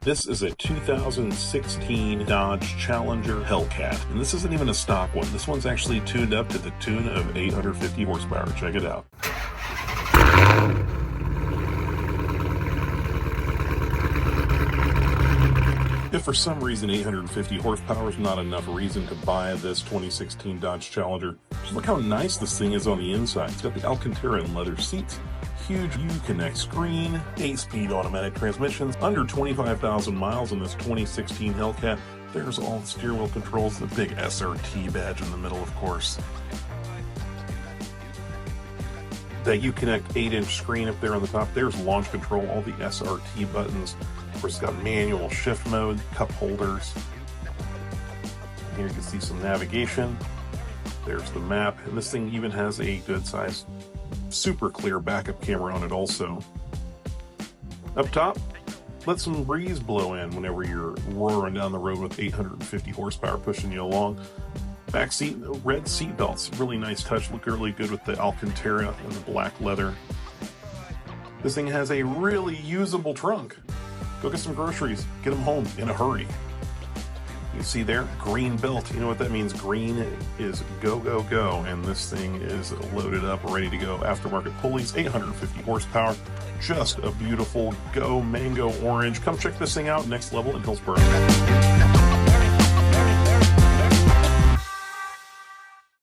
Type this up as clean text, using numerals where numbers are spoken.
This is a 2016 Dodge Challenger Hellcat, and this isn't even a stock one. This one's actually tuned up to the tune of 850 horsepower. Check it out. If for some reason 850 horsepower is not enough reason to buy this 2016 Dodge Challenger, just look how nice this thing is on the inside. It's got the Alcantara and leather seats, huge Uconnect screen, 8-speed automatic transmissions, under 25,000 miles in this 2016 Hellcat. There's all the steering wheel controls, the big SRT badge in the middle, of course. That Uconnect 8-inch screen up there on the top, there's launch control, all the SRT buttons. Of course, it's got manual shift mode, cup holders. Here you can see some navigation. There's the map, and this thing even has a good size, super clear backup camera on it also. Up top, let some breeze blow in whenever you're roaring down the road with 850 horsepower pushing you along. Back seat, red seat belts, really nice touch, look really good with the Alcantara and the black leather. This thing has a really usable trunk. Go get some groceries, get them home in a hurry. You see there, green belt. You know what that means? Green is go, go, go. And this thing is loaded up, ready to go. Aftermarket pulleys, 850 horsepower. Just a beautiful go mango orange. Come check this thing out, next level in Hillsboro.